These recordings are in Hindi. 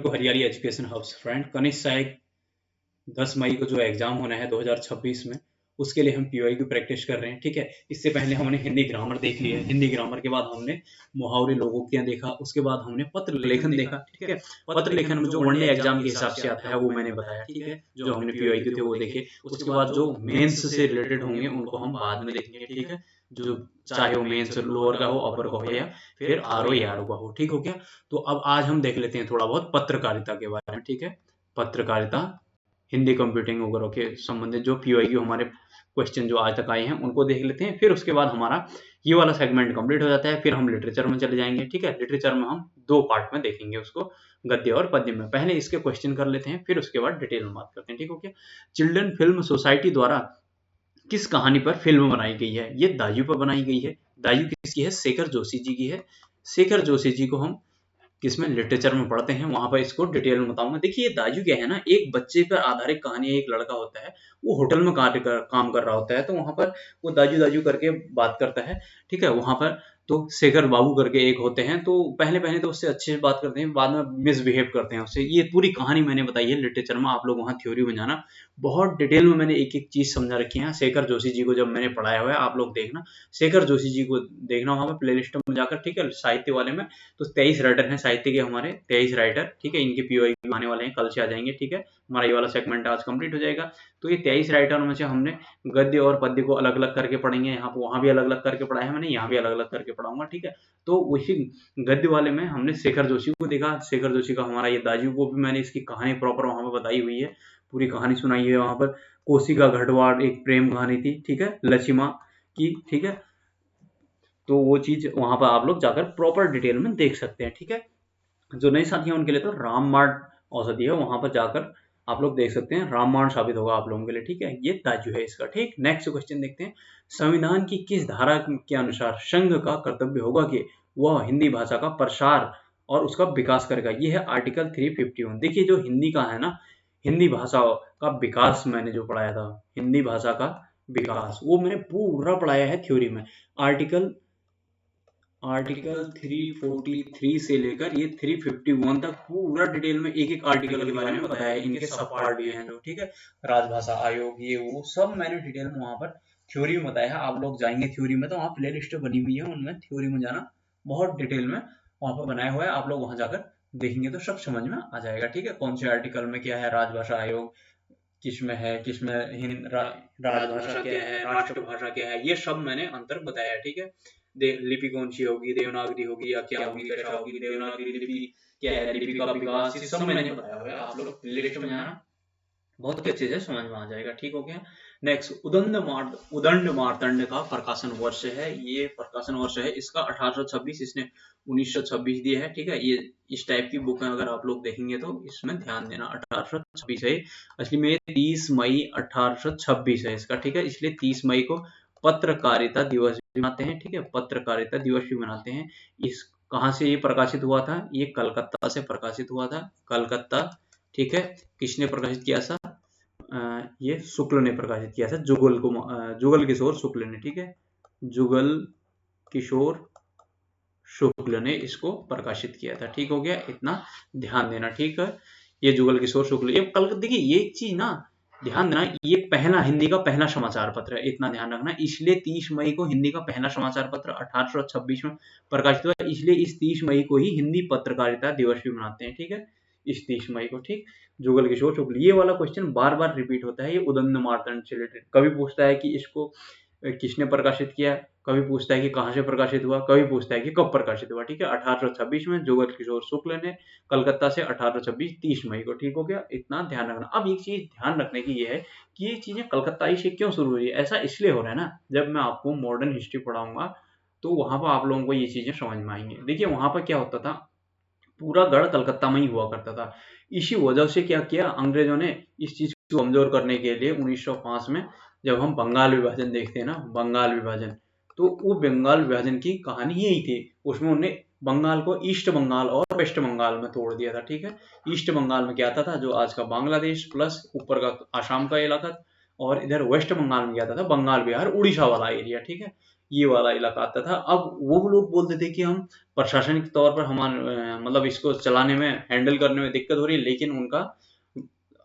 को हरियाली एजुकेशन हब्स फ्रेंड कनिष्ठ सहायक 10 मई को जो एग्जाम होना है 2026 में, उसके लिए हम पीवाई की प्रैक्टिस कर रहे हैं। ठीक है, इससे पहले हमने हिंदी ग्रामर देख लिया है। हिंदी ग्रामर के बाद हमने मुहावरे लोगों क्या देखा, उसके बाद हमने पत्र लेखन देखा। ठीक है, पत्र लेखन में जो वनडे एग्जाम के हिसाब से आता है वो मैंने बताया। ठीक है, जो हमने पीवाई के थे वो देखे। उसके बाद जो मेंस से रिलेटेड होंगे उनको हम बाद में देखेंगे। ठीक है, जो चाहे वो मेंस लोअर का हो, अपर का हो, या फिर आर ओ या आर ओ का हो। ठीक हो गया। तो अब आज हम देख लेते हैं थोड़ा बहुत पत्रकारिता के बारे में। ठीक है, पत्रकारिता हिंदी कंप्यूटिंग वगैरह के संबंधित जो पीवाईक्यू हमारे क्वेश्चन जो आज तक आए हैं उनको देख लेते हैं। फिर उसके बाद हमारा ये वाला सेगमेंट कंप्लीट हो जाता है। फिर हम लिटरेचर में चले जाएंगे। ठीक है, लिटरेचर में हम 2 पार्ट में देखेंगे उसको, गद्य और पद्य में। पहले इसके क्वेश्चन कर लेते हैं, फिर उसके बाद डिटेल में बात करते हैं। ठीक हो गया। चिल्ड्रन फिल्म सोसाइटी द्वारा किस कहानी पर फिल्म बनाई गई है? ये दायु पर बनाई गई है। दायु किसकी है? शेखर जोशी जी की है। शेखर जोशी जी को हम किसमें? लिटरेचर में पढ़ते हैं, वहां पर इसको डिटेल में बताऊंगा। देखिए, ये दाजू क्या है ना, एक बच्चे पर आधारित कहानी है। एक लड़का होता है, वो होटल में काम कर रहा होता है, तो वहां पर वो दाजू दाजू करके बात करता है। ठीक है, वहां पर तो शेखर बाबू करके एक होते हैं, तो पहले पहले तो उससे अच्छे से बात करते हैं, बाद में मिसबिहेव करते हैं उससे। ये पूरी कहानी मैंने बताई है लिटरेचर में, आप लोग वहां थ्योरी में जाना। बहुत डिटेल में मैंने एक एक चीज समझा रखी है शेखर जोशी जी को, जब मैंने पढ़ाया हुआ है। आप लोग देखना, शेखर जोशी जी को देखना वहां पर प्ले लिस्ट में जाकर। ठीक है, साहित्य वाले में तो 23 राइटर हैं साहित्य के, हमारे 23 राइटर। ठीक है, इनके पीओई आने वाले हैं, कल से आ जाएंगे। ठीक है, हमारा ये वाला सेगमेंट आज कंप्लीट हो जाएगा। तो ये 23 राइटरों में से हमने गद्य और पद्य को अलग अलग करके पढ़ेंगे। यहाँ पर वहां भी अलग अलग करके पढ़ाया है मैंने, यहाँ भी अलग अलग करके पढ़ाऊंगा। ठीक है, तो उसी गद्य वाले में हमने शेखर जोशी को देखा। शेखर जोशी का हमारा ये दाजू को भी मैंने इसकी कहानी प्रॉपर वहां पर बताई हुई है, पूरी कहानी सुनाई है वहां पर। कोसी का घटवाड़ एक प्रेम कहानी थी। ठीक है, लक्ष्मा की। ठीक है, तो वो चीज वहां पर आप लोग जाकर प्रॉपर डिटेल में देख सकते हैं। ठीक है, जो नए साथी हैं उनके लिए तो रामबाण औषधि है, वहां पर जाकर आप लोग देख सकते हैं, रामबाण साबित होगा आप लोगों के लिए। ठीक है, ये ताजु है इसका। ठीक, नेक्स्ट क्वेश्चन देखते हैं। संविधान की किस धारा के अनुसार संघ का कर्तव्य होगा कि वह हिंदी भाषा का प्रसार और उसका विकास करेगा? ये है आर्टिकल 351। देखिए, जो हिंदी का है ना, हिंदी भाषा का विकास मैंने जो पढ़ाया था, हिंदी भाषा का विकास, वो मैंने पूरा पढ़ाया है थ्योरी में। आर्टिकल आर्टिकल 343 से लेकर ये 351 तक पूरा डिटेल में एक एक आर्टिकल के बारे में बताया है। इनके सब पार्ट भी हैं जो। ठीक है, राजभाषा आयोग, ये वो सब मैंने डिटेल में वहां पर थ्योरी में बताया है। आप लोग जाएंगे थ्योरी में तो वहाँ प्ले लिस्ट बनी हुई है, उनमें थ्योरी में जाना, बहुत डिटेल में वहां पर बनाया हुआ है। आप लोग वहां जाकर देखेंगे तो सब समझ में आ जाएगा। ठीक है, कौन से आर्टिकल में क्या है, राजभाषा आयोग किसमें है, किसमें राजभाषा क्या है, राष्ट्रभाषा क्या है, ये सब मैंने अंतर बताया है। ठीक है, लिपि कौन सी होगी, देवनागरी होगी या क्या होगी, कैसा होगी, देवनागरी लिपि क्या है, लिपि का विकास, ये सब मैंने बताया हुआ है। आप लोग लिस्ट में जाना, बहुत अच्छे से समझ में आ जाएगा। ठीक हो गया। नेक्स्ट, उदंड मार्तंड का प्रकाशन वर्ष है। ये प्रकाशन वर्ष है इसका 1826, इसने 1926 दिया है। ठीक है, ये इस टाइप की बुक है, अगर आप लोग देखेंगे तो इसमें ध्यान देना। 1826 है, असली में 30 मई 1826 है इसका। ठीक है, इसलिए 30 मई को पत्रकारिता दिवस भी मनाते हैं। ठीक है, पत्रकारिता दिवस भी मनाते हैं। इस कहाँ से ये प्रकाशित हुआ था? ये कलकत्ता से प्रकाशित हुआ था, कलकत्ता। ठीक है, किसने प्रकाशित किया था? ये शुक्ल ने प्रकाशित किया था, जुगल किशोर शुक्ल ने। ठीक है, जुगल किशोर शुक्ल ने इसको प्रकाशित किया था। ठीक हो गया, इतना ध्यान देना। ठीक है, ये जुगल किशोर शुक्ल, ये कल देखिए ये एक चीज ना ध्यान देना, ये पहला हिंदी का पहला समाचार पत्र है, इतना ध्यान रखना। इसलिए 30 मई को हिंदी का पहला समाचार पत्र 1826 में प्रकाशित हुआ, इसलिए इस 30 मई को ही हिंदी पत्रकारिता दिवस भी मनाते हैं। ठीक है, इस 30 मई को। ठीक, जुगल किशोर शुक्ल, ये वाला क्वेश्चन बार बार रिपीट होता है, ये उदंड मार्तंड से रिलेटेड। कभी पूछता है कि इसको किसने प्रकाशित किया, कभी पूछता है कि कहाँ से प्रकाशित हुआ, कभी पूछता है कि कब प्रकाशित हुआ। ठीक है, 1826 में जुगल किशोर शुक्ल ने, कलकत्ता से 1826, 30 मई को। ठीक हो गया, इतना ध्यान रखना। अब एक चीज ध्यान रखने की ये है कि ये चीजें कलकत्ताई से क्यों शुरू हुई है। ऐसा इसलिए हो रहा है ना, जब मैं आपको मॉडर्न हिस्ट्री पढ़ाऊंगा तो वहां पर आप लोगों को ये चीजें समझ में आएंगी। देखिए, वहां पर क्या होता था, पूरा गढ़ कलकत्ता में ही हुआ करता था। इसी वजह से क्या किया अंग्रेजों ने, इस चीज को कमजोर करने के लिए 1905 में जब हम बंगाल विभाजन देखते हैं ना, बंगाल विभाजन, तो वो बंगाल विभाजन की कहानी यही थी। उसमें उन्होंने बंगाल को ईस्ट बंगाल और वेस्ट बंगाल में तोड़ दिया था। ठीक है, ईस्ट बंगाल में क्या आता था, जो आज का बांग्लादेश प्लस ऊपर का आसाम का इलाका, और इधर वेस्ट बंगाल में क्या आता था, बंगाल बिहार उड़ीसा वाला एरिया। ठीक है, ये वाला इलाका आता था। अब वो लोग बोलते थे कि हम प्रशासनिक तौर पर हमारे मतलब इसको चलाने में, हैंडल करने में दिक्कत हो रही है, लेकिन उनका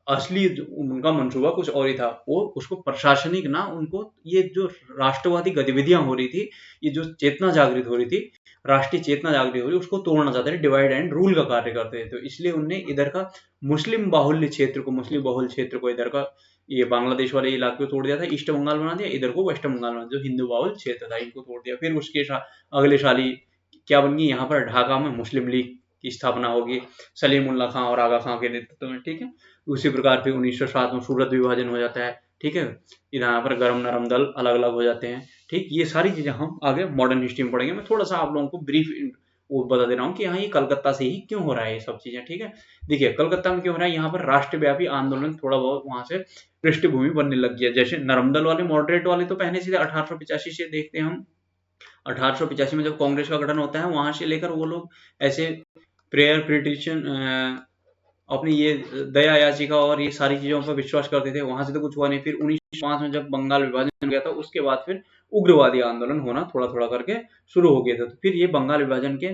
असली उनका मंसूबा कुछ और ही था। वो उसको प्रशासनिक ना, उनको ये जो राष्ट्रवादी गतिविधियां हो रही थी, ये जो चेतना जागृत हो रही थी, राष्ट्रीय चेतना जागृत हो रही, उसको तोड़ना चाहते थे, डिवाइड एंड रूल का कार्य करते थे। तो इसलिए उनने इधर का मुस्लिम बाहुल्य क्षेत्र को, मुस्लिम बहुल क्षेत्र को, इधर का ये बांग्लादेश वाले इलाके को तोड़ दिया था, ईस्ट बंगाल बना दिया, इधर को वेस्ट बंगाल बना दिया, जो हिंदू बाहुल क्षेत्र था इनको तोड़ दिया। फिर उसके अगले साल ही क्या बन गई, यहाँ पर ढाका में मुस्लिम लीग की स्थापना होगी, सलीमुल्लाह खां और आगा खां के नेतृत्व में, ठीक है। उसी प्रकार फिर 1907 में सूरत विभाजन हो जाता है, ठीक है। यहाँ पर गरम नरम दल अलग अलग हो जाते हैं, ठीक। ये सारी चीजें हम आगे मॉडर्न हिस्ट्री में पढ़ेंगे। मैं थोड़ा सा आप लोगों को ब्रीफ वो बता दे रहा हूँ कि यहाँ ये कलकत्ता से ही क्यों हो रहा है ये सब चीजें, ठीक है। देखिए कलकत्ता में क्यों हो रहा है, यहाँ पर राष्ट्रव्यापी आंदोलन थोड़ा बहुत वहां से पृष्ठभूमि बनने लग गया। जैसे नरम दल वाले, मॉडरेट वाले तो पहले से 1885 से देखते हैं हम। 1885 में जब कांग्रेस का गठन होता है, वहां से लेकर वो लोग ऐसे प्रेयर पिटिशन, अपनी ये दया याचिका और ये सारी चीजों पर विश्वास करते थे। वहां से तो कुछ हुआ नहीं। फिर 1905 में जब बंगाल विभाजन हो गया था, उसके बाद फिर उग्रवादी आंदोलन होना थोड़ा थोड़ा करके शुरू हो गया था। तो फिर ये बंगाल विभाजन के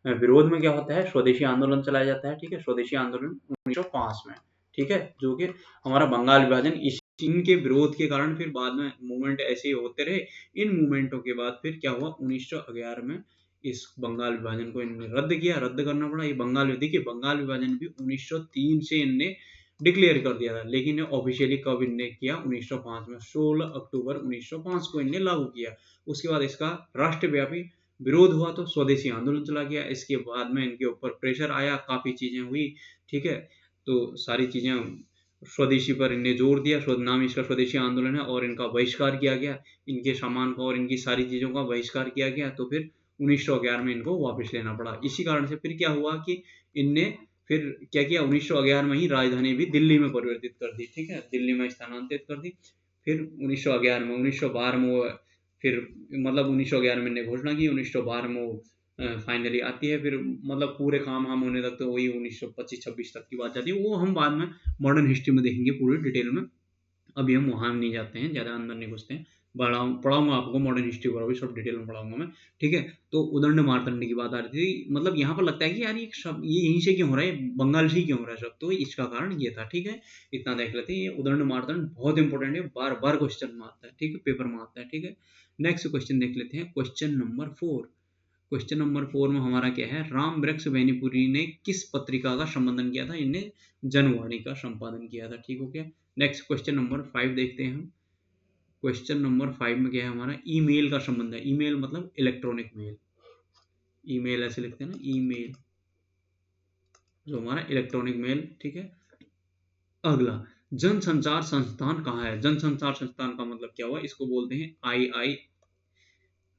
विरोध में क्या होता है, स्वदेशी आंदोलन चलाया जाता है, ठीक है। स्वदेशी आंदोलन 1905 में, ठीक है, जो कि हमारा बंगाल विभाजन इनके विरोध के कारण फिर बाद में मूवमेंट ऐसे ही होते रहे। इन मूवमेंटों के बाद फिर क्या हुआ, 1911 में इस बंगाल विभाजन को इन्होंने रद्द किया, रद्द करना पड़ा। ये बंगाल, देखिए बंगाल विभाजन भी 1903 से इनने डिक्लेयर कर दिया था, लेकिन ऑफिशियली कब इनने किया, 1905 में, 16 अक्टूबर 1905 को इनने लागू किया। उसके बाद इसका राष्ट्रव्यापी विरोध हुआ, तो स्वदेशी आंदोलन चला गया। इसके बाद में इनके ऊपर प्रेशर आया, काफी चीजें हुई, ठीक है। तो सारी चीजें स्वदेशी पर इन्हें जोर दिया, नाम इसका स्वदेशी आंदोलन है, और इनका बहिष्कार किया गया, इनके सामान का और इनकी सारी चीजों का बहिष्कार किया गया। तो फिर 1911 में इनको वापस लेना पड़ा। इसी कारण से फिर क्या हुआ कि इनने फिर क्या किया, 1911 में ही राजधानी भी दिल्ली में परिवर्तित कर दी, ठीक है, दिल्ली में स्थानांतरित कर दी। फिर 1911 में, 1912 में फिर मतलब 1911 में इन्हें घोषणा की, 1912 में फाइनली आती है। फिर मतलब पूरे काम हम होने तक तो वही 1925-26 तक की बात जाती है। वो हम बाद में मॉडर्न हिस्ट्री में देखेंगे पूरी डिटेल में। अभी हम वहां नहीं जाते हैं, ज्यादा अंदर नहीं घुसते हैं। पढ़ाऊंगा आपको मॉडर्न हिस्ट्री पर, अभी सब डिटेल में पढ़ाऊंगा मैं, ठीक है। तो उदंड मार्तंड की बात आ रही थी। मतलब यहाँ पर लगता है कि यार ये सब ये यहीं से क्यों हो रहा है, बंगाल से क्यों हो रहा है सब, तो इसका कारण ये था, ठीक है। इतना देख लेते हैं। ये उदंड मार्तंड बहुत इंपॉर्टेंट है, बार बार क्वेश्चन में आता है, ठीक है, पेपर में आता है, ठीक है। नेक्स्ट क्वेश्चन देख लेते हैं, क्वेश्चन नंबर 4। क्वेश्चन नंबर 4 में हमारा क्या है, राम वृक्ष बेनीपुरी ने किस पत्रिका का संपादन किया था, इन्हें जनवाणी का संपादन किया था, ठीक हो गया। नेक्स्ट क्वेश्चन नंबर 5 देखते हैं हम। क्वेश्चन नंबर 5 में क्या है हमारा, ईमेल का संबंध है। ईमेल मतलब इलेक्ट्रॉनिक मेल, ईमेल ऐसे लिखते हैं ना, ईमेल, जो हमारा इलेक्ट्रॉनिक मेल, ठीक है। अगला, जनसंचार संस्थान कहाँ है। जनसंचार संस्थान का मतलब क्या हुआ, इसको बोलते हैं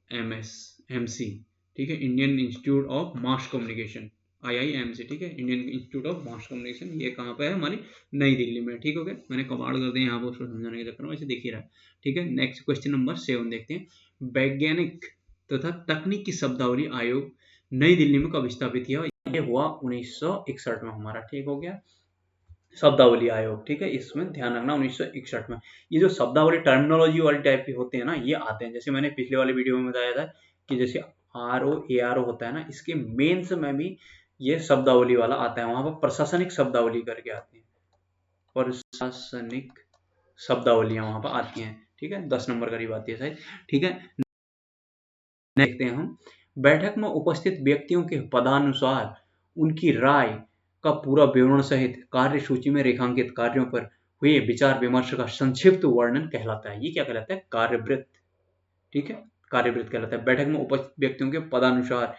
IIMC, ठीक है, Indian institute of mass communication, IIMC, ठीक है, Indian institute of mass communication. ये कहाँ पे है, हमारी नई दिल्ली में, ठीक हो गया। मैंने कमांड कर दिया यहाँ पर उसको समझाने के चक्कर में, ऐसे दिख ही रहा है, ठीक है। नेक्स्ट क्वेश्चन नंबर 7 देखते हैं, वैज्ञानिक तथा तकनीकी शब्दावली आयोग नई दिल्ली में कब स्थापित किया। ये हुआ 1961 में हमारा, ठीक हो गया, शब्दावली आयोग, ठीक है। इसमें ध्यान रखना 1961 में। ये जो शब्दावली टर्मिनोलॉजी वाली टाइप के होते हैं ना, ये आते हैं। जैसे मैंने पिछले वाले वीडियो में बताया था कि जैसे RO होता है ना, इसके मेंस में भी ये शब्दावली वाला आता है। वहां पर प्रशासनिक शब्दावली करके आती है, प्रशासनिक शब्दावलियां वहां पर आती हैं, ठीक है, 10 नंबर करीब आती है शायद, ठीक है। देखते हैं हम, बैठक में उपस्थित व्यक्तियों के पदानुसार उनकी राय का पूरा विवरण सहित कार्य सूची में रेखांकित कार्यों पर हुए विचार विमर्श का संक्षिप्त वर्णन कहलाता है। ये क्या कहलाता है, कार्यवृत्त, ठीक है, कार्यवृत्त कहलाता है। बैठक में उपस्थित व्यक्तियों के पदानुसार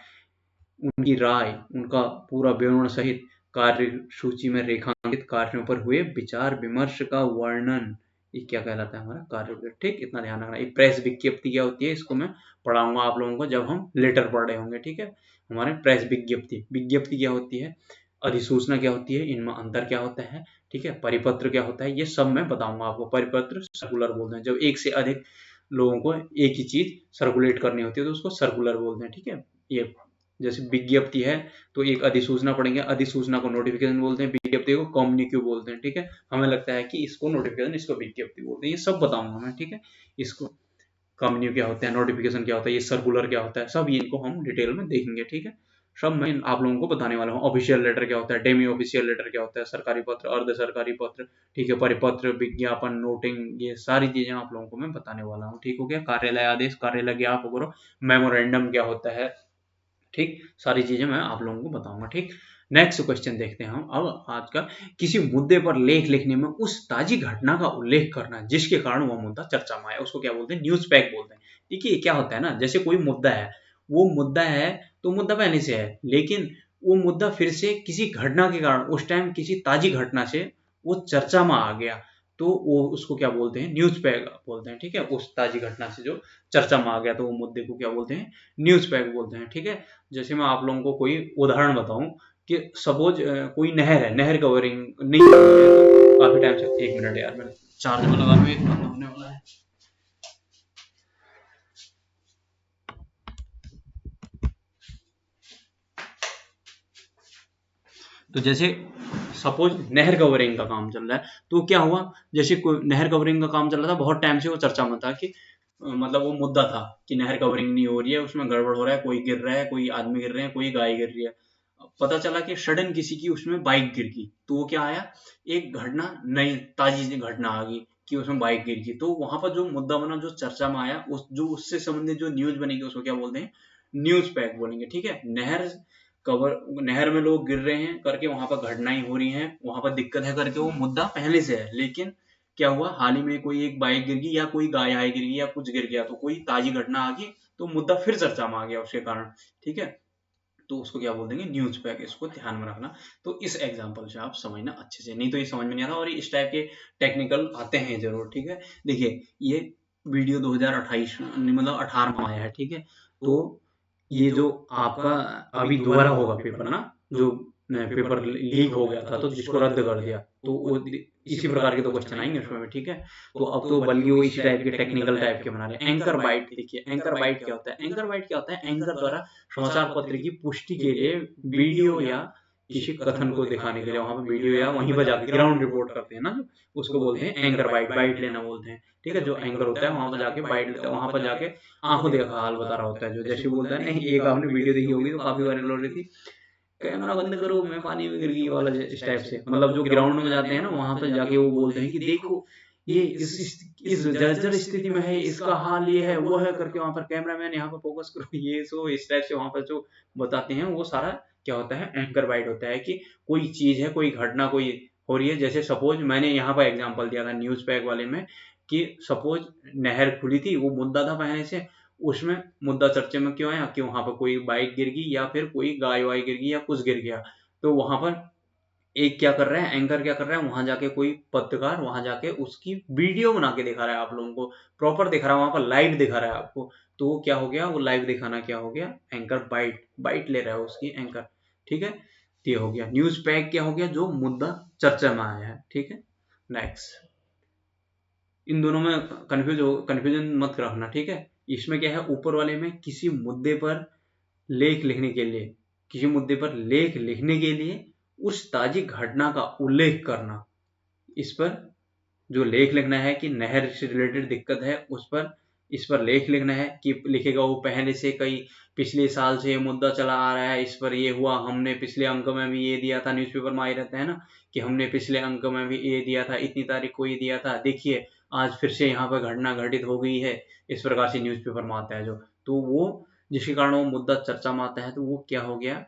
उनकी राय, उनका पूरा विवरण सहित कार्य सूची में रेखांकित कार्यों पर हुए विचार विमर्श का वर्णन, ये क्या कहलाता है, हमारा कार्यवृत्त, ठीक। इतना ध्यान रखना। ये प्रेस विज्ञप्ति क्या होती है, इसको मैं पढ़ाऊंगा आप लोगों को जब हम लेटर पढ़ रहे होंगे, ठीक है। हमारे प्रेस विज्ञप्ति, विज्ञप्ति क्या होती है, अधिसूचना क्या होती है, इनमें अंतर क्या होता है, ठीक है। परिपत्र क्या होता है, ये सब मैं बताऊंगा आपको। परिपत्र सर्कुलर बोलते हैं, जब एक से अधिक लोगों को एक ही चीज सर्कुलेट करनी होती है तो उसको सर्कुलर बोलते हैं, ठीक है। ये जैसे विज्ञप्ति है तो एक अधिसूचना पढ़ेंगे, अधिसूचना को नोटिफिकेशन बोलते हैं, विज्ञप्ति को कम्युनिक्यू बोलते हैं, ठीक है। हमें लगता है कि इसको नोटिफिकेशन, इसको विज्ञप्ति बोलते हैं, ये सब बताऊंगा मैं, ठीक है। इसको कंपनी क्या होता है, नोटिफिकेशन क्या होता है, ये सर्कुलर क्या होता है, सब ये इनको हम डिटेल में देखेंगे। ठीक है, सब मैं आप लोगों को बताने वाला हूँ। ऑफिशियल लेटर क्या होता है, डेमी ऑफिशियल लेटर क्या होता है, सरकारी पत्र, अर्ध सरकारी पत्र, ठीक है, परिपत्र, विज्ञापन, नोटिंग, ये सारी चीजें आप लोगों को मैं बताने वाला हूँ। ठीक हो गया, कार्यालय आदेश, कार्यालय ज्ञापन वगैरह, मेमोरेंडम क्या होता है, ठीक, सारी चीजें मैं आप लोगों को बताऊंगा। ठीक, नेक्स्ट क्वेश्चन देखते हैं हम अब आज का। किसी मुद्दे पर लेख लिखने में उस ताजी घटना का उल्लेख करना जिसके कारण वह मुद्दा चर्चा में आया, उसको क्या बोलते हैं, न्यूज पैक बोलते हैं। देखिए क्या होता है ना, जैसे कोई मुद्दा है, वो मुद्दा है तो मुद्दा पहले से है, लेकिन वो मुद्दा फिर से किसी घटना के कारण उस टाइम किसी ताजी घटना से वो चर्चा में आ गया, तो वो उसको क्या बोलते हैं, न्यूज पैक बोलते हैं। ठीक है, उस ताजी घटना से जो चर्चा में आ गया तो वो मुद्दे को क्या बोलते हैं, न्यूज पैक बोलते हैं। ठीक है, जैसे मैं आप लोगों को कोई उदाहरण बताऊं कि सपोज कोई नहर है, नहर कवरिंग नहीं हो रही है, तो काफी टाइम से, एक मिनट यार मैं चार्ज में लगा, एक बंद होने वाला है। तो जैसे सपोज नहर कवरिंग का काम चल रहा है, तो क्या हुआ, जैसे कोई नहर कवरिंग का काम चल रहा था, बहुत टाइम से वो चर्चा में था कि मतलब वो मुद्दा था कि नहर कवरिंग नहीं हो रही है, उसमें गड़बड़ हो रहा है, कोई गिर रहा है, कोई आदमी गिर रहे हैं, कोई गाय गिर रही है। पता चला कि सडन किसी की उसमें बाइक गिर गई, तो वो क्या आया, एक घटना, नई ताजी घटना आ गई कि उसमें बाइक गिर गई, तो वहां पर जो मुद्दा बना, जो चर्चा में आया, उस जो उससे संबंधित जो न्यूज बनेगी उसको क्या बोलते हैं, न्यूज पैक बोलेंगे। ठीक है, नहर कवर, नहर में लोग गिर रहे हैं करके वहां पर घटनाएं हो रही हैं, वहां पर दिक्कत है करके वो मुद्दा पहले से है, लेकिन क्या हुआ, हाल ही में कोई एक बाइक गिर गई या कोई गाय आय गिर गई या कुछ गिर गया, तो कोई ताजी घटना आ गई, तो मुद्दा फिर चर्चा में आ गया उसके कारण। ठीक है, तो उसको क्या बोल देंगे, न्यूज पैक, इसको ध्यान में रखना। तो इस एग्जांपल से आप समझना अच्छे से, नहीं तो ये समझ में नहीं आता, और इस टाइप के टेक्निकल आते हैं जरूर। ठीक है, देखिए ये वीडियो 2028 मतलब 18 में आया है। ठीक है, तो ये जो आपका अभी दोबारा होगा पेपर ना, जो पेपर लीक हो गया था तो जिसको रद्द कर दिया, तो वो इसी प्रकार के तो क्वेश्चन आएंगे उसमें भी। ठीक है, तो अब तो बल्कि वो इसी टाइप के टेक्निकल टाइप के बना रहे हैं। एंकर बाइट, देखिए एंकर बाइट क्या होता है, एंकर बाइट क्या होता है, एंकर द्वारा समाचार पत्र की पुष्टि के लिए वीडियो या किसी कथन को दिखाने के लिए वहां पर वीडियो या वहीं पर जाके ग्राउंड रिपोर्ट करते हैं ना, जो उसको बोलते हैं एंकर बाइट, बाइट लेना बोलते हैं। ठीक है, जो एंकर होता है वहां पर जाके बाइट लेता है, वहां पर जाके आंखों देखा हाल बता रहा होता है, जो जैसे बोलता है ना, एक आपने वीडियो देखी होगी तो काफी वायरल हो रही थी, कैमरा बंद करो मैं पानी में गिर गई वाला, इस टाइप से, मतलब जो ग्राउंड में जाते हैं ना वहां पर जाके वो बोलते हैं कि देखो ये इस जर्जर स्थिति में है, इसका हाल ये है वो है करके, वहां पर कैमरामैन यहाँ पर फोकस करो, ये सो इस टाइप से वहां पर जो बताते हैं, वो सारा क्या होता है, एंकर बाइट होता है। कि कोई चीज है, कोई घटना कोई हो रही है, जैसे सपोज मैंने यहाँ पर एग्जाम्पल दिया था न्यूज पैक वाले में, कि सपोज नहर खुली थी, वो मुद्दा था पहले से, उसमें मुद्दा चर्चे में क्यों आया कि वहां पर कोई बाइक गिर गई या फिर कोई गाय वाय गिर गई या कुछ गिर गया, तो वहां पर एक क्या कर रहा है, एंकर क्या कर रहा है, वहां जाके कोई पत्रकार वहां जाके उसकी वीडियो बना के दिखा रहा है आप लोगों को, प्रॉपर दिखा रहा है, वहां पर लाइव दिखा रहा है आपको, तो वो क्या हो गया, वो लाइव दिखाना क्या हो गया, एंकर बाइट, बाइट ले रहा है उसकी एंकर। ठीक है, तो ये हो गया न्यूज पैक, क्या हो गया, जो मुद्दा चर्चा में आया है। ठीक है, नेक्स्ट, इन दोनों में कंफ्यूजन मत रखना। ठीक है, इसमें क्या है, ऊपर वाले में किसी मुद्दे पर लेख लिखने के लिए, किसी मुद्दे पर लेख लिखने के लिए उस ताजी घटना का उल्लेख करना, इस पर जो लेख लिखना है कि नहर से रिलेटेड दिक्कत है, उस पर, इस पर लेख लिखना है कि लिखेगा वो पहले से कई पिछले साल से ये मुद्दा चला आ रहा है, इस पर ये हुआ, हमने पिछले अंक में भी ये दिया था, न्यूज़पेपर में आए रहता है ना कि हमने पिछले अंक में भी ये दिया था, इतनी तारीख को ये दिया था, देखिए आज फिर से यहाँ पर घटना घटित हो गई है, इस प्रकार से न्यूज़पेपर में आता है जो, तो वो जिसके कारण वो मुद्दा चर्चा में आता है, तो वो क्या हो गया,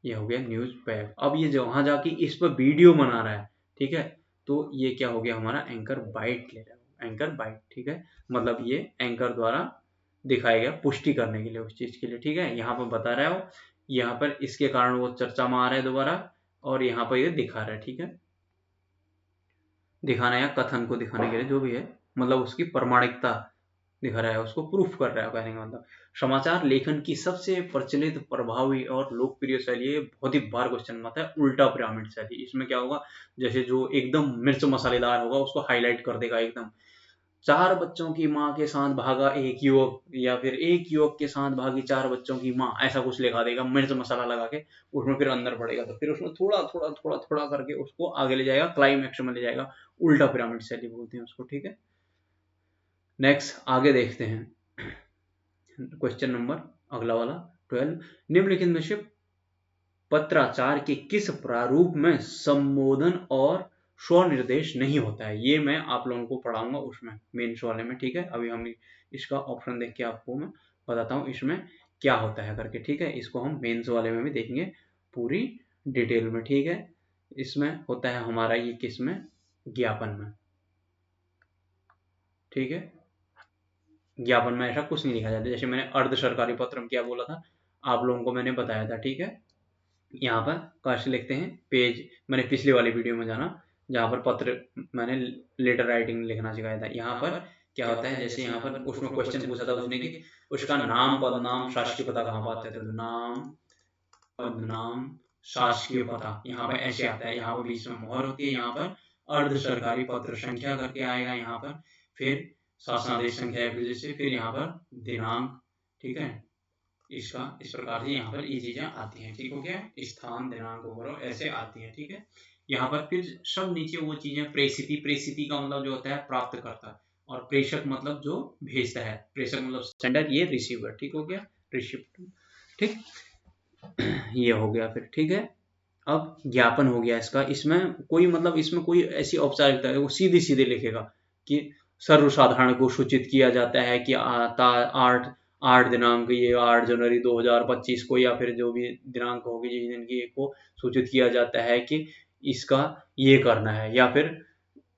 ये हो गया न्यूज पैक। अब ये जो वहां जाके इस पर वीडियो बना रहा है, ठीक है, तो ये क्या हो गया, हमारा एंकर बाइट ले रहा है, एंकर बाइट। ठीक है, मतलब ये एंकर द्वारा दिखाया गया पुष्टि करने के लिए उस चीज के लिए। ठीक है, यहाँ पर बता रहा है वो, यहाँ पर इसके कारण वो चर्चा में आ रहा है दोबारा, और यहाँ पर ये दिखा रहा है। ठीक है, दिखाना या कथन को दिखाने के लिए जो भी है, मतलब उसकी प्रमाणिकता दिखा रहा है, उसको प्रूफ कर रहा है कहने का मतलब। समाचार लेखन की सबसे प्रचलित, प्रभावी और लोकप्रिय शैली, ये बहुत ही बार क्वेश्चन में आता है, उल्टा पिरामिड शैली। इसमें क्या होगा, जैसे जो एकदम मिर्च मसालेदार होगा उसको हाईलाइट कर देगा एकदम, चार बच्चों की माँ के साथ भागा एक युवक, या फिर एक युवक के साथ भागी चार बच्चों की माँ, ऐसा कुछ लिखा देगा मिर्च मसाला लगा के, उसमें फिर अंदर पड़ेगा, तो फिर उसमें थोड़ा थोड़ा थोड़ा थोड़ा करके उसको आगे ले जाएगा, क्लाइमैक्स में ले जाएगा, उल्टा पिरामिड शैली बोलते हैं उसको। ठीक है, नेक्स्ट आगे देखते हैं क्वेश्चन नंबर अगला वाला 12। निम्नलिखित में से पत्राचार के किस प्रारूप में संबोधन और स्वनिर्देश नहीं होता है? ये मैं आप लोगों को पढ़ाऊंगा उसमें मेंस वाले में, ठीक है। अभी हम इसका ऑप्शन देख के आपको मैं बताता हूँ इसमें क्या होता है करके, ठीक है। इसको हम मेंस वाले में भी देखेंगे पूरी डिटेल में, ठीक है। इसमें होता है हमारा ये किस में, ज्ञापन में, ठीक है। ज्ञापन में ऐसा कुछ नहीं लिखा जाता। जैसे मैंने अर्ध सरकारी पत्र में क्या बोला था आप लोगों को मैंने बताया था, ठीक है। यहाँ पर कैसे लिखते हैं पेज, मैंने पिछली वाली वीडियो में जाना जहाँ पर पत्र मैंने लेटर राइटिंग लिखना सिखाया था। यहाँ पर क्या होता है, जैसे यहाँ पर उसमें क्वेश्चन पूछा था उसने कि उसका नाम पदनाम शासकीय पता कहाँ पाते थे, तो नाम पदनाम शासकीय पता यहाँ पर ऐसे आता है। यहाँ पर बीच में मोहर होती है, यहाँ पर अर्ध सरकारी पत्र संख्या करके आएगा यहाँ पर, फिर शासनादेश संख्या फिर यहाँ पर दिनांक, ठीक है। इसका इस प्रकार से यहाँ पर ये चीजें आती हैं, ठीक हो गया। स्थान दिनांक वगैरह ऐसे आती हैं, ठीक है। यहाँ पर फिर सब नीचे वो चीजें प्रेषिति, प्रेषिति का मतलब जो होता है प्राप्त करता, और प्रेषक मतलब जो भेजता है, प्रेषक मतलब सेंडर, ये रिसीवर, ठीक हो गया, रिसिप्ट, ठीक। ये हो गया फिर, ठीक है। अब ज्ञापन हो गया इसका, इसमें कोई मतलब इसमें कोई ऐसी औपचारिकता है वो सीधे सीधे लिखेगा कि सर्वसाधारण को सूचित किया जाता है कि आता 8 दिनांक ये 8 जनवरी 2025 को, या फिर जो भी दिनांक होगी जिस दिन की को सूचित किया जाता है कि इसका ये करना है या फिर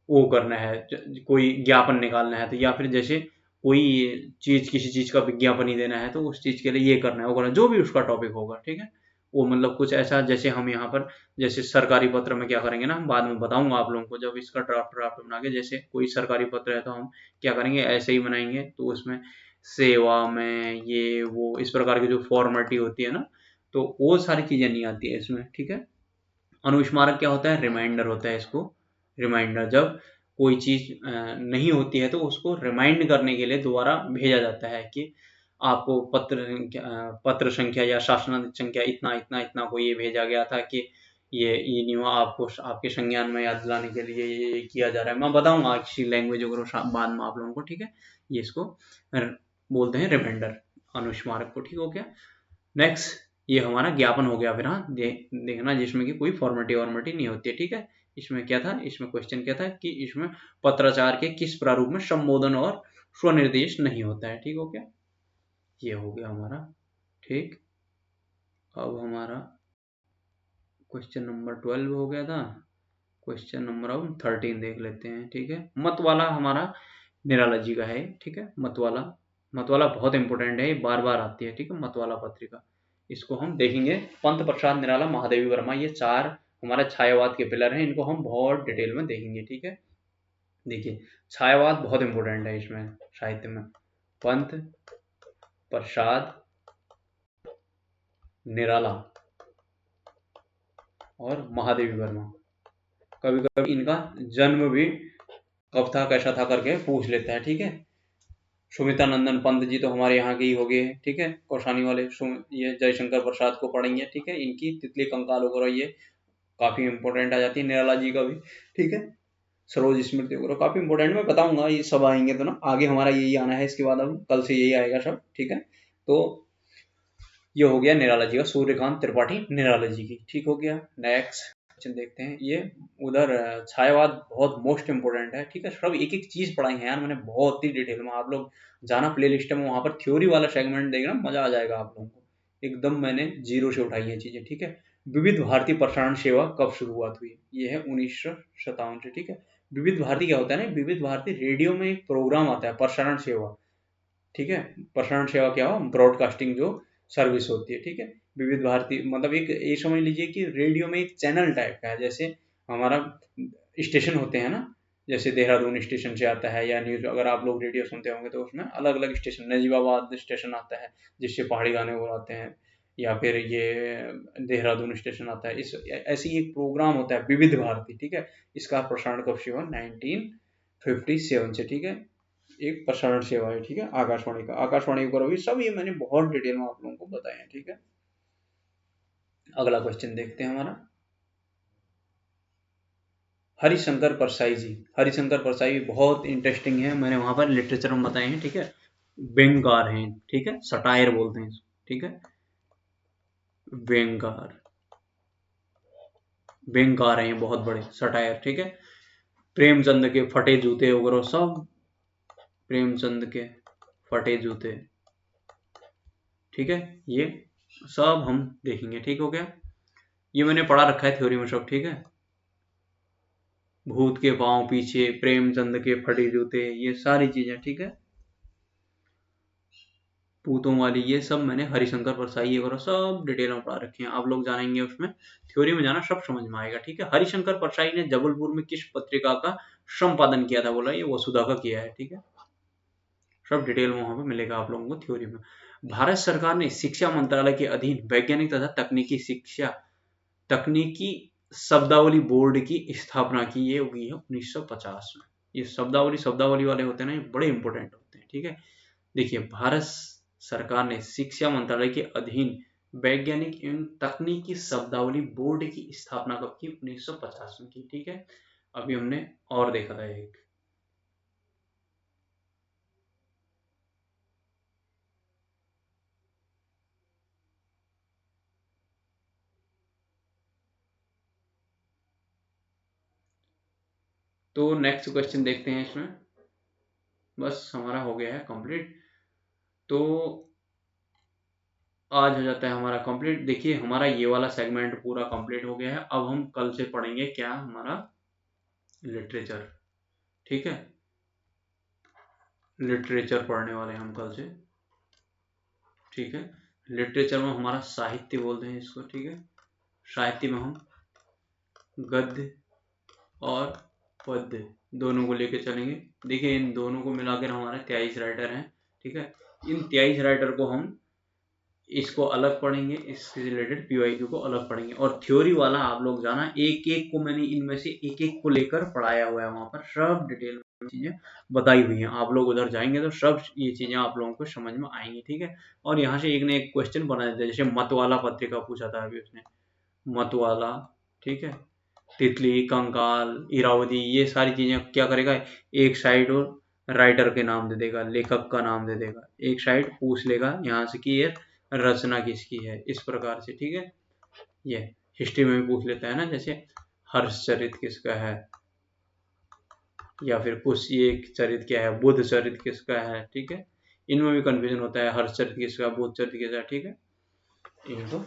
वो करना है, कोई ज्ञापन निकालना है, तो या फिर जैसे कोई चीज किसी चीज का विज्ञापन ही देना है तो उस चीज के लिए ये करना है वो करना है, जो भी उसका टॉपिक होगा, ठीक है। वो मतलब कुछ ऐसा, जैसे हम यहाँ पर जैसे सरकारी पत्र में क्या करेंगे ना, हम बाद में बताऊंगा आप लोगों को जब इसका ड्राफ्ट बना के, जैसे कोई सरकारी पत्र है तो हम क्या करेंगे ऐसे ही बनाएंगे, तो उसमें सेवा में ये वो इस प्रकार की जो फॉर्मेलिटी होती है ना, तो वो सारी चीजें नहीं आती है इसमें, ठीक है। अनुस्मारक क्या होता है, रिमाइंडर होता है इसको। रिमाइंडर जब कोई चीज नहीं होती है तो उसको रिमाइंड करने के लिए दोबारा भेजा जाता है कि आपको पत्र संख्या या शासनादेश संख्या इतना इतना इतना को ये भेजा गया था कि ये नहीं हुआ, आपको आपके संज्ञान में याद दिलाने के लिए ये किया जा रहा है। मैं बताऊंगा किसी लैंग्वेज वगैरह बाद में आप लोगों को, ठीक है। ये इसको बोलते हैं रिमाइंडर, अनुस्मारक को, ठीक हो गया। नेक्स्ट ये हमारा ज्ञापन हो गया। फिर हाँ देखना जिसमें कि कोई फॉर्मेलिटी वॉर्मेलिटी नहीं होती है, ठीक है। इसमें क्या था, इसमें क्वेश्चन क्या था कि इसमें पत्राचार के किस प्रारूप में संबोधन और स्वनिर्देश नहीं होता है, ठीक हो गया। ये हो गया हमारा, ठीक। अब हमारा क्वेश्चन नंबर 12 हो गया था। क्वेश्चन नंबर अब 13 देख लेते हैं, ठीक है। मत वाला हमारा निराला जी का है, ठीक है। मतवाला बहुत इंपॉर्टेंट है, बार बार आती है, ठीक है। मतवाला पत्रिका, इसको हम देखेंगे। पंत प्रसाद निराला, महादेवी वर्मा, ये 4 हमारे छायावाद के पिलर हैं, इनको हम बहुत डिटेल में देखेंगे, ठीक है। देखिए छायावाद बहुत इंपॉर्टेंट है इसमें साहित्य में। पंत प्रसाद निराला और महादेवी वर्मा, कभी कभी इनका जन्म भी कब था कैसा था करके पूछ लेता है, ठीक है। सुमिता नंदन पंत जी तो हमारे यहाँ के ही हो गए, ठीक है, कौशानी वाले। ये जयशंकर प्रसाद को पढ़ेंगे, ठीक है। इनकी तितली कंकाल वगैरह ये काफी इंपॉर्टेंट आ जाती है, निराला जी का भी, ठीक है। सरोज स्मृति वगैरह काफी इंपॉर्टेंट, मैं बताऊंगा ये सब आएंगे तो ना, आगे हमारा यही आना है, इसके बाद अब कल से यही आएगा सब, ठीक है। तो ये हो गया निराला जी का, सूर्यकांत त्रिपाठी निराला जी की, ठीक हो गया। नेक्स्ट क्वेश्चन देखते हैं। ये उधर छायावाद बहुत मोस्ट इंपोर्टेंट है, ठीक है। सब एक एक चीज पढ़ाई है यार मैंने बहुत ही डिटेल में, आप लोग जाना प्ले लिस्ट में, वहां पर थ्योरी वाला सेगमेंट देखना, मजा आ जाएगा आप लोगों को। एकदम मैंने जीरो से उठाई है चीजें, ठीक है। विविध भारती प्रसारण सेवा कब शुरुआत हुई, ये है 1957 से, ठीक है। विविध भारती क्या होता है ना, विविध भारती रेडियो में एक प्रोग्राम आता है प्रसारण सेवा, ठीक है। प्रसारण सेवा क्या हो, ब्रॉडकास्टिंग जो सर्विस होती है, ठीक है। विविध भारती मतलब एक ये समझ लीजिए कि रेडियो में एक चैनल टाइप का है, जैसे हमारा स्टेशन होते हैं ना, जैसे देहरादून स्टेशन से आता है, या न्यूज अगर आप लोग रेडियो सुनते होंगे तो उसमें अलग अलग स्टेशन, नजीबाबाद स्टेशन आता है जिससे पहाड़ी गाने वो आते हैं, या फिर ये देहरादून स्टेशन आता है। इस ऐसी एक प्रोग्राम होता है विविध भारती, ठीक है। इसका प्रसारण कब से हुआ, 1957 से, ठीक है। एक प्रसारण सेवा है, ठीक है, आकाशवाणी का। आकाशवाणी पर भी सब ये मैंने बहुत डिटेल में आप लोगों को बताया है, ठीक है। अगला क्वेश्चन देखते हैं हमारा। हरिशंकर परसाई जी, हरिशंकर परसाई बहुत इंटरेस्टिंग है, मैंने वहां पर लिटरेचर में बताए हैं, ठीक है। व्यंगकार हैं, ठीक है, सटायर बोलते हैं, ठीक है, व्यंगकार, व्यंगकार हैं बहुत बड़े, सटायर, ठीक है। प्रेमचंद के फटे जूते वगैरह सब, प्रेमचंद के फटे जूते, ठीक है, ये सब हम देखेंगे, ठीक हो गया। ये मैंने पढ़ा रखा है थ्योरी में सब, ठीक है। भूत के पांव पीछे, प्रेमचंद के फटे जूते, ये सारी चीजें, ठीक है। पूतों वाली, ये सब मैंने हरिशंकर परसाई वगैरह सब डिटेल में पढ़ा रखे हैं, आप लोग जानेंगे उसमें, थ्योरी में जाना सब समझ में आएगा, ठीक है। हरिशंकर परसाई ने जबलपुर में किस पत्रिका का संपादन किया था, बोला ये वसुधा का किया है, ठीक है। सब डिटेल में वहां पे मिलेगा आप लोगों को थ्योरी में। भारत सरकार ने शिक्षा मंत्रालय के अधीन वैज्ञानिक तथा तकनीकी शब्दावली बोर्ड की स्थापना की, ये हुई है 1950 में। ये शब्दावली वाले होते हैं ना, ये बड़े इंपॉर्टेंट होते हैं, ठीक है। देखिए, भारत सरकार ने शिक्षा मंत्रालय के अधीन वैज्ञानिक एवं तकनीकी शब्दावली बोर्ड की स्थापना कब की, 1950 में की, ठीक है। अभी हमने और देखा था एक, तो नेक्स्ट क्वेश्चन देखते हैं इसमें, बस हमारा हो गया है कंप्लीट, तो आज हो जाता है हमारा कंप्लीट। देखिए, हमारा ये वाला सेगमेंट पूरा कंप्लीट हो गया है। अब हम कल से पढ़ेंगे क्या, हमारा लिटरेचर, ठीक है, लिटरेचर पढ़ने वाले हैं हम कल से, ठीक है। लिटरेचर में हमारा साहित्य बोलते हैं इसको, ठीक है। साहित्य में हम गद्य और पद्य दोनों को लेकर चलेंगे। देखिए, इन दोनों को मिलाकर हमारे 23 राइटर हैं, ठीक है। इन 23 राइटर को हम इसको अलग पढ़ेंगे, इससे रिलेटेड पीवाईक्यू को अलग पढ़ेंगे, और थ्योरी वाला आप लोग जाना, एक एक को मैंने इनमें से एक एक को लेकर पढ़ाया हुआ है, वहां पर सब डिटेल में चीजें बताई हुई हैं। आप लोग उधर जाएंगे तो सब ये चीजें आप लोगों को समझ में आएंगी, ठीक है। और यहाँ से एक ने एक क्वेश्चन बना देते हैं, जैसे मतवाला पत्रिका पूछा था अभी उसने, मतवाला, ठीक है, तितली, कंकाल, इरावदी, ये सारी चीजें क्या करेगा, एक साइड और राइटर के नाम दे देगा, लेखक का नाम दे देगा, एक साइड पूछ लेगा यहाँ से कि ये रचना किसकी है, इस प्रकार से, ठीक है। ये हिस्ट्री में भी पूछ लेता है ना, जैसे हर्षचरित किसका है, या फिर कुछ ये चरित क्या है, बुद्ध चरित किसका है, ठीक है। इनमें भी कंफ्यूजन होता है, हर्षचरित किसका, बुद्ध चरित किसका, ठीक है, इनको,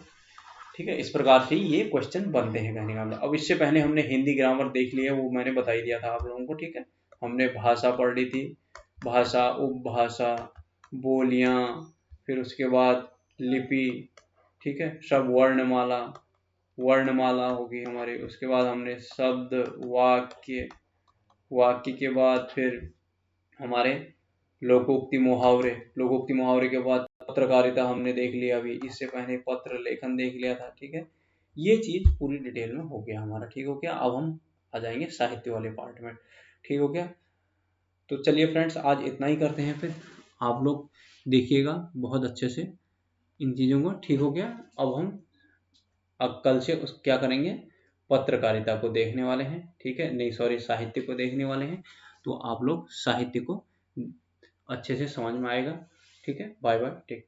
ठीक है। इस प्रकार से ये क्वेश्चन बनते हैं, कहने का मतलब। अब इससे पहले हमने हिंदी ग्रामर देख लिया, वो मैंने बता ही दिया था आप लोगों को, ठीक है। हमने भाषा पढ़ ली थी, भाषा, उपभाषा, बोलियां, फिर उसके बाद लिपि, ठीक है, सब वर्णमाला, वर्णमाला होगी हमारी। उसके बाद हमने शब्द, वाक्य, वाक्य के बाद फिर हमारे लोकोक्ति मुहावरे, लोकोक्ति मुहावरे के बाद पत्रकारिता हमने देख लिया, अभी इससे पहले पत्र लेखन देख लिया था, ठीक है। ये चीज पूरी डिटेल में हो गया हमारा, ठीक हो गया। अब हम आ जाएंगे साहित्य वाले पार्ट में, ठीक हो गया। तो चलिए फ्रेंड्स, आज इतना ही करते हैं, फिर आप लोग देखिएगा बहुत अच्छे से इन चीजों को, ठीक हो गया। अब हम अब कल से क्या करेंगे, पत्रकारिता को देखने वाले हैं, ठीक है, नहीं सॉरी, साहित्य को देखने वाले हैं। तो आप लोग साहित्य को अच्छे से समझ में आएगा, ठीक है। Bye bye, take.